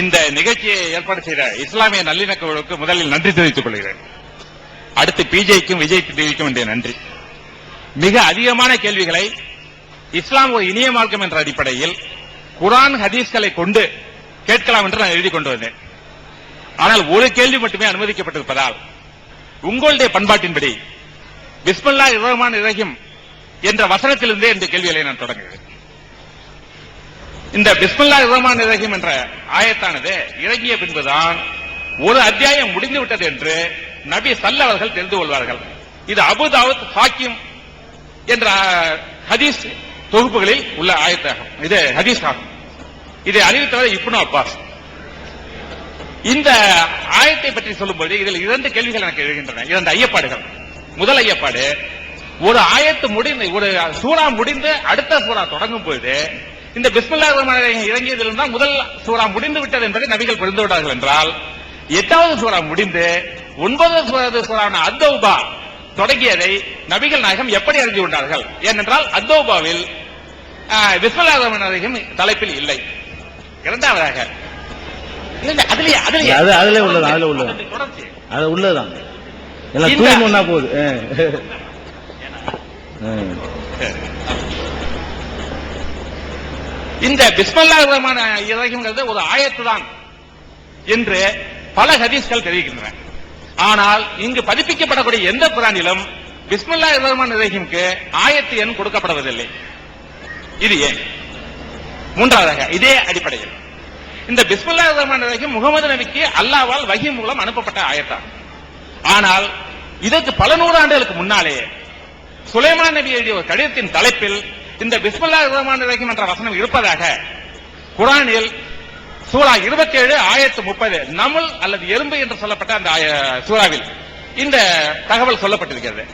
இந்த நிகழ்ச்சியை ஏற்பாடு செய்த இஸ்லாமிய நல்லிணக்கங்களுக்கு முதலில் நன்றி தெரிவித்துக் கொள்கிறேன். அடுத்து பிஜேக்கும் விஜய் டிவிக்கும் வேண்டிய நன்றி. மிக அதிகமான கேள்விகளை இஸ்லாம் ஒரு இனிய மார்க்கம் என்ற அடிப்படையில் குர்ஆன் ஹதீஸ்களை கொண்டு கேட்கலாம் என்று நான் எழுதி கொண்டு வந்தேன். ஆனால் ஒரு கேள்வி மட்டுமே அனுமதிக்கப்பட்டிருப்பதால் உங்களுடைய பண்பாட்டின்படி பிஸ்மில்லாஹிர் ரஹ்மானிர் ரஹீம் என்ற வசனத்திலிருந்தே இந்த கேள்விகளை நான் தொடங்குகிறேன். இந்த பிஸ்மில்லாஹிர் ரஹ்மானிர் ரஹீம் என்ற ஆயத்தானது இறங்கிய பின்புதான் ஒரு அத்தியாயம் முடிந்து விட்டது என்று நபி ஸல்லல்லாஹு அவர்கள் தெரிந்து கொள்வார்கள். இது அபூ தாவூத், ஹாக்கிம் என்ற ஹதீஸ் தொகுப்புகளில் உள்ள ஆயத்தாகும். இது ஹதீஸ் ஆகும். இதை அறிவித்தவர் இப்னு அப்பாஸ். இந்த ஆயத்தை பற்றி சொல்லும்போது இதில் 2 கேள்விகள் எனக்கு எழுகின்றன, 2 ஐயப்பாடுகள். முதல் ஐயப்பாடு, ஒரு ஆயத்து முடிந்து, ஒரு சூரா முடிந்து அடுத்த சூரா தொடங்கும் பொழுது இந்த பிஸ்மில்லாஹிர் ரஹ்மானிர் ரஹீம் இறங்கியதிலிருந்து தான் முதல் சூரா முடிந்து விட்டது என்பதை நபிகள் புரிந்து விட்டார்கள் என்றால் 8வது சூரா முடிந்து 9வது சூரான அத்தௌபா தொடங்கியதை நபிகள் நாயகம் எப்படி அறிந்து கொண்டார்கள்? ஏனென்றால் அத்தௌபாவில் பிஸ்மில்லாஹிர் ரஹ்மானிர் ரஹீம் தலைப்பில் இல்லை. இரண்டாவதாக இந்த பிஸ்மில்லாஹிர் ரஹ்மானிர் ரஹீம் ஒரு ஆயத்து தான் என்று பல ஹதீஸ்கள் தெரிவிக்கின்றன. ஆனால் இங்கு பதிப்பிக்கப்படக்கூடிய எந்த குர்ஆனிலும் பிஸ்மில்லாஹிர் ரஹ்மானிர் ரஹீம்க்கு ஆயத்து எண் கொடுக்கப்படுவதில்லை. இது ஏன்? மூன்றாவதாக, இதே அடிப்படையில் இந்த பிஸ்மில்லாஹிர் ரஹ்மானிர் ரஹீம் முகமது நபிக்கு அல்லாஹ்வால் வஹி மூலம் அனுப்பப்பட்ட ஆயத்தான். ஆனால் இதற்கு பல நூறாண்டுகளுக்கு முன்னாலே சுலைமான் நபி எழுதிய ஒரு கடிதத்தின் தலைப்பில் இந்த பிஸ்மில்லாஹிர் ரஹ்மானிர் ரஹீம் என்ற வசனம் இருப்பதாக குர்ஆனில் சூரா 27 ஆயத்து 30 நமுல் அல்லது எறும்பு என்று சொல்லப்பட்ட அந்த சூறாவில் இந்த தகவல் சொல்லப்பட்டிருக்கிறது.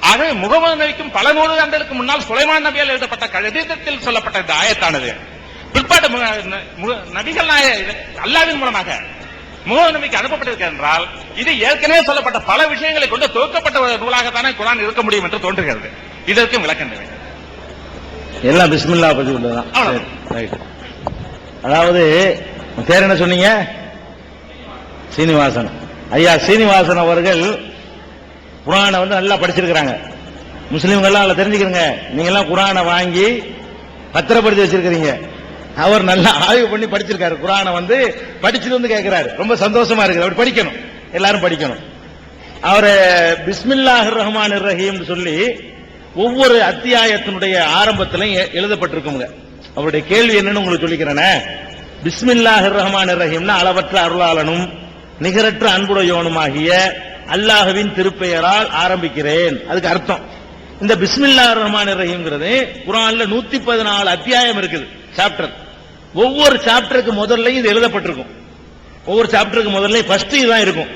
ஆகவே முகமது நபிக்கும் பல நூறாண்டுகளுக்கு முன்னால் சுலைமான் நபியால் எழுதப்பட்ட கடிதத்தில் சொல்லப்பட்ட இந்த ஆயத்தானது பிற்பாடு நபிகள் அல்லாஹ்வின் மூலமாக முகமது நபிக்கு அனுப்பப்பட்டிருக்கிறது என்றால் இது ஏற்கனவே சொல்லப்பட்ட பல விஷயங்களை கொண்டு தொகுக்கப்பட்ட ஒரு நூலாகத்தானே குர்ஆன் இருக்க முடியும் என்று தோன்றுகிறது. இதற்கும் விளக்கம் தேவை. எல்லாம் பிஸ்மில்லாஹ் பத்தி உள்ளதான். அதாவது பேர் என்ன சொன்னீங்க? சீனிவாசன் ஐயா. சீனிவாசன் அவர்கள் குர்ஆனை நல்லா படிச்சிருக்கிறாங்க. முஸ்லிம்கள் எல்லாம் தெரிஞ்சுக்கிறீங்க. நீங்க எல்லாம் குர்ஆனை வாங்கி பத்திரப்படுத்தி வச்சிருக்கிறீங்க. அவர் நல்லா ஆய்வு பண்ணி படிச்சிருக்காரு. குர்ஆனை படிச்சுட்டு கேட்கிறாரு. ரொம்ப சந்தோஷமா இருக்கு. அவர் படிக்கணும், எல்லாரும் படிக்கணும். அவர் பிஸ்மில்லாஹிர் ரஹ்மானிர் ரஹீம் சொல்லி ஒவ்வொரு அத்தியாயத்தினுடைய ஆரம்பத்திலும் எழுதப்பட்டிருக்குங்க. அவருடைய கேள்வி என்னன்னு உங்களுக்கு சொல்லிக்கிறேன். பிஸ்மில்லாஹிர் ரஹ்மானிர் ரஹீம்னா அளவற்ற அருளாளனும் நிகரற்ற அன்புடையோனுமாகிய அல்லாஹ்வின் திருப்பெயரால் ஆரம்பிக்கிறேன். அதுக்கு அர்த்தம் இந்த பிஸ்மில்லாஹிர் ரஹ்மானிர் ரஹீம்ங்கிறது குர்ஆன்ல 114 அத்தியாயம் இருக்குது, சாப்டர். ஒவ்வொரு சாப்டருக்கு முதல்ல இது எழுதப்பட்டிருக்கும். ஒவ்வொரு சாப்டருக்கு முதல்ல ஃபர்ஸ்ட் இதுதான் இருக்கும்.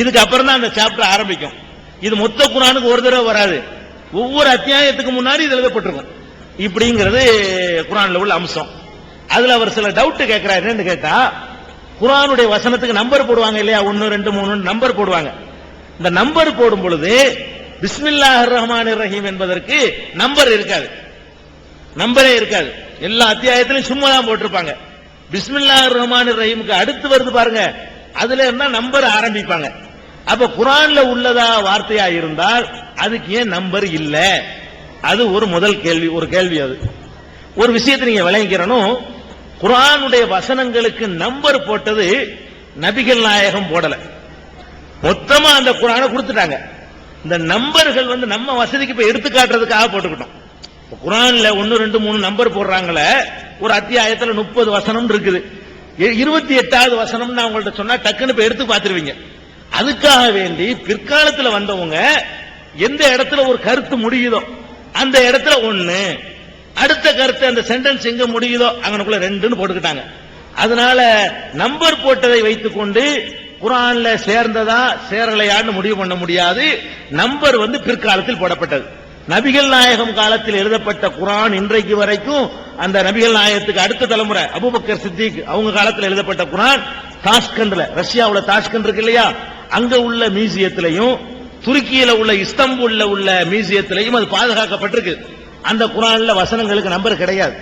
இதுக்கு அப்புறம் தான் அந்த சாப்டர் ஆரம்பிக்கும். இது மொத்த குர்ஆனுக்கு ஒரு தடவை வராது. ஒவ்வொரு அத்தியாயத்துக்கு முன்னாடி இது எழுதப்பட்டிருக்கும். இப்படிங்கிறது குர்ஆன்ல உள்ள அம்சம். அதுல அவர் சில டவுட் கேட்கிறார். என்னன்னு கேட்டா, குர்ஆனுடைய வசனத்துக்கு நம்பர் போடுவாங்க இல்லையா, 1 2 3 நம்பர் போடுவாங்க. இந்த நம்பர் போடும் பொழுது பிஸ்மில்லாஹிர் ரஹ்மானிர் ரஹீம் என்பதற்கு நம்பர் இருக்காது, நம்பரே இருக்காது. எல்லா அத்தியாயத்திலும் சும்மா தான் போட்டிருப்பாங்க. பிஸ்மில்லாஹிர் ரஹ்மானிர் ரஹீமுக்கு அடுத்து வருது பாருங்க, அதுல இருந்தா நம்பர் ஆரம்பிப்பாங்க. அப்ப குர்ஆன்ல உள்ளதா வார்த்தையா இருந்தால் அதுக்கு ஏன் நம்பர் இல்ல? அது ஒரு முதல் கேள்வி. ஒரு கேள்வி. அது ஒரு விஷயத்தை நீங்க விளங்கிக்கிறனும். குர்ஆனுடைய வசனங்களுக்கு நம்பர் போட்டது நபிகள் நாயகம் போடல, மொத்தமா அந்த குர்ஆனை கொடுத்துட்டாங்க. இந்த நம்பர்கள் நம்ம வசதிக்கு இப்ப எடுத்து காட்டுறதுக்காக போட்டுக்கிட்டோம். குர்ஆன்ல 1 2 3 நம்பர் போடுறாங்களே, ஒரு அத்தியாயத்துல 30 வசனம் இருக்குது. 28வது வசனம் நான் உங்கள்ட்ட சொன்னா டக்குன்னு இப்ப எடுத்து பார்த்துருவீங்க. அதுக்காக வேண்டி பிற்காலத்துல வந்தவங்க எந்த இடத்துல ஒரு கருத்து முடியுதோ அந்த இடத்துல 1, அடுத்த கருத்து அந்த சென்டென்ஸ் எங்க முடியுதோ அங்கனுக்குள்ள 2ன்னு போட்டுக்கிட்டாங்க. அதனால நம்பர் போட்டதை வைத்துக் கொண்டு குர்ஆன்ல சேர்ந்ததா சேரலையான்னு முடிவு பண்ண முடியாது. நம்பர் பிற்காலத்தில் போடப்பட்டது. நபிகள் நாயகம் காலத்தில் எழுதப்பட்ட குர்ஆன் இன்றைக்கு வரைக்கும் அந்த நபிகள் நாயகத்துக்கு அடுத்த தலைமுறை அபூபக்கர் சித்திக் அவங்க காலத்தில் எழுதப்பட்ட குர்ஆன் தாஷ்கண்ட்ல, ரஷ்யாவுல தாஷ்கண்ட் இருக்கு இல்லையா, அங்க உள்ள மியூசியத்திலையும் துருக்கியில உள்ள இஸ்தாம்பூல்ல உள்ள மியூசியத்திலையும் அது பாதுகாக்கப்பட்டிருக்கு. அந்த குர்ஆன்ல வசனங்களுக்கு நம்பர் கிடையாது.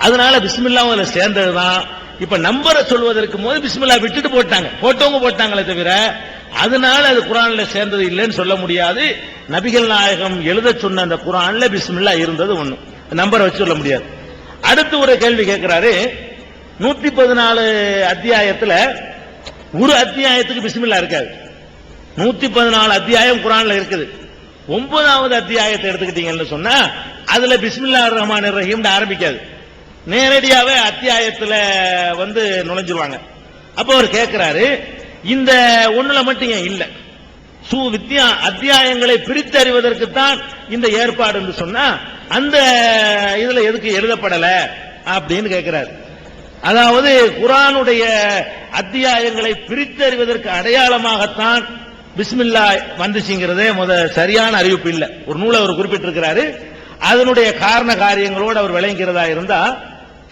அதனால பிஸ்மில்லாஹ்ல சேர்ந்ததுதான் இப்ப நம்பரை சொல்வதற்கு போது பிஸ்மில்லா விட்டுட்டு போட்டவங்க போட்டாங்களே தவிர அதனால அது குர்ஆன்ல சேர்ந்தது இல்லைன்னு சொல்ல முடியாது. நபிகள் நாயகம் எழுத சொன்ன அந்த குர்ஆன்ல பிஸ்மில்லா இருந்தது ஒண்ணு, நம்பரை வச்சு சொல்ல முடியாது. அடுத்து ஒரு கேள்வி கேட்கிறாரு, 114 அத்தியாயத்துல ஒரு அத்தியாயத்துக்கு பிஸ்மில்லா இருக்காது. 114 அத்தியாயம் குர்ஆன்ல இருக்குது. 9வது அத்தியாயத்தை எடுத்துக்கிட்டீங்கன்னு சொன்னா அதுல பிஸ்மில்லாஹிர் ரஹ்மானிர் ரஹீம் ஆரம்பிக்காது, நேரடியாவே அத்தியாயத்துல நுழைஞ்சிருவாங்க. அப்ப அவர் கேட்கிறாரு, இந்த ஒண்ணுல மட்டும் ஏன் இல்ல, அத்தியாயங்களை பிரித்தறிவதற்குத்தான் இந்த ஏற்பாடு என்று சொன்னா அந்த இதுல எதுக்கு எழுதப்படல அப்படின்னு கேட்கிறார். அதாவது குர்ஆனுடைய அத்தியாயங்களை பிரித்தறிவதற்கு அடையாளமாகத்தான் பிஸ்மில்லா வந்துச்சுங்கிறதே சரியான அறிவிப்பு இல்ல. ஒரு நூலை அவர் குறிப்பிட்டிருக்கிறாரு, அதனுடைய காரண காரியங்களோடு அவர் விளங்கிறதா இருந்தா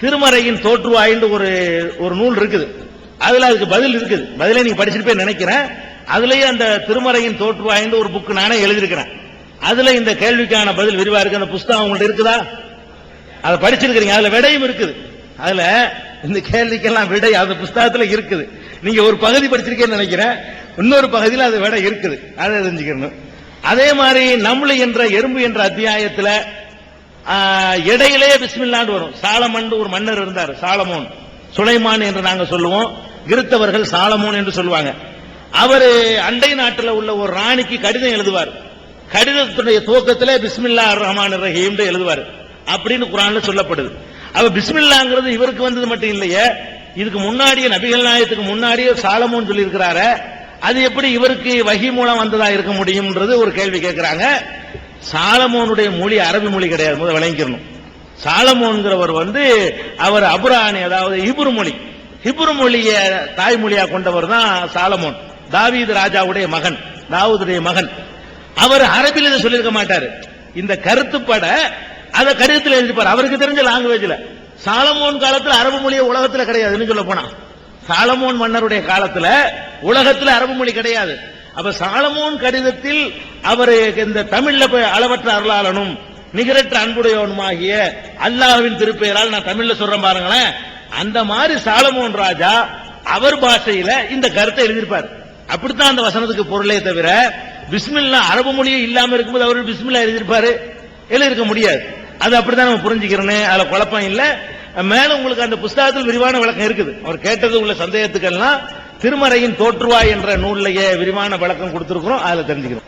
திருமறையின் தோற்றுவாயின்னு ஒரு நூல் இருக்குது, அதுல அதுக்கு பதில் இருக்குது. பதிலே நீங்க படிச்சிருப்பே நினைக்கிறேன். அதுலயே அந்த திருமறையின் தோற்றுவாயின்னு ஒரு புக் நானே எழுதியிருக்கிறேன். அதுல இந்த கேள்விக்கான பதில் விரிவா இருக்கு. அந்த புஸ்தகம் உங்கள்ட்ட இருக்குதா? அதை படிச்சிருக்கிறீங்க, அதுல விடையும் இருக்குது. அதுல இந்த கேள்விக்கெல்லாம் விடை அந்த புஸ்தகத்துல இருக்குது. நீங்க ஒரு பகுதி படிச்சிருக்கேன்னு நினைக்கிறேன், இன்னொரு பகுதியில் அது விடை இருக்குது, அதை தெரிஞ்சுக்கணும். அதே மாதிரி நம்லு என்ற எறும்பு என்ற அத்தியாயத்துல இடையிலேயே பிஸ்மில்லான்னு வரும். சாலமன் ஒரு மன்னர் இருந்தார், சாலமோன், சுலைமான் என்று நாங்க சொல்லுவோம், கிறித்தவர்கள் சாலமோன் என்று சொல்லுவாங்க. அவரு அண்டை நாட்டில் உள்ள ஒரு ராணிக்கு கடிதம் எழுதுவார். கடிதத்துடைய துவக்கத்திலே பிஸ்மில்லாஹிர் ரஹ்மானிர் ரஹீம் எழுதுவார் அப்படின்னு குர்ஆன்ல சொல்லப்படுது. அப்ப பிஸ்மில்லாங்கிறது இவருக்கு வந்தது மட்டும் இல்லையே, இதுக்கு முன்னாடியே நபிகள் நாயகத்துக்கு முன்னாடியே சாலமோன் சொல்லி இருக்கிறாரு, அது எப்படி இவருக்கு வஹி மூலம் வந்ததா இருக்க முடியும்ன்றது ஒரு கேள்வி கேட்கிறாங்க. சாலமோனுடைய மொழி அரபி மொழி கிடையாது, முதல் விளங்கிக்கணும். சாலமோன்கிறவர் அவர் அபுராணி, அதாவது ஹிப்ரு மொழிய தாய்மொழியா கொண்டவர் தான் சாலமோன், தாவீது ராஜாவுடைய மகன், தாவூதுடைய மகன். அவர் அரபியில் இதை சொல்லியிருக்க மாட்டாரு, இந்த கருத்துப்பட அதை கடிதத்தில் எழுதிப்பார், அவருக்கு தெரிஞ்ச லாங்குவேஜ்ல. சாலமோன் காலத்துல அரபு மொழிய உலகத்துல கிடையாதுன்னு சொல்ல போனா, சாலமோன் மன்னருடைய காலத்துல உலகத்துல அரபு மொழி கிடையாது. அப்ப சாலமோன் கடிதத்தில் அவர் இந்த தமிழ்ல அளவற்ற அருளாளனும் நிகரற்ற அன்புடையவனுமாகிய அல்லாஹ்வின் திருப்பெயரால் நான் தமிழ்ல சொல்றேன் பாருங்களேன், அந்த மாதிரி சாலமோன் ராஜா அவர் பாஷையில இந்த கருத்தை எழுதியிருப்பார். அப்படித்தான் அந்த வசனத்துக்கு பொருளே தவிர பிஸ்மில்லா அரபு மொழியே இல்லாம இருக்கும்போது அவர் பிஸ்மில்லா எழுதியிருக்க முடியாது. அது அப்படித்தான் நம்ம புரிஞ்சுக்கிறேன்னு, அதுல குழப்பம் இல்ல. மேலும் உங்களுக்கு அந்த புஸ்தகத்தில் விரிவான விளக்கம் இருக்குது. அவர் கேட்டது உள்ள சந்தேகத்துக்கெல்லாம் திருமறையின் தோற்றுவாய் என்ற நூல்லையே விரிவான விளக்கம் கொடுத்திருக்கிறோம், அதுல தெரிஞ்சுக்கிறோம்.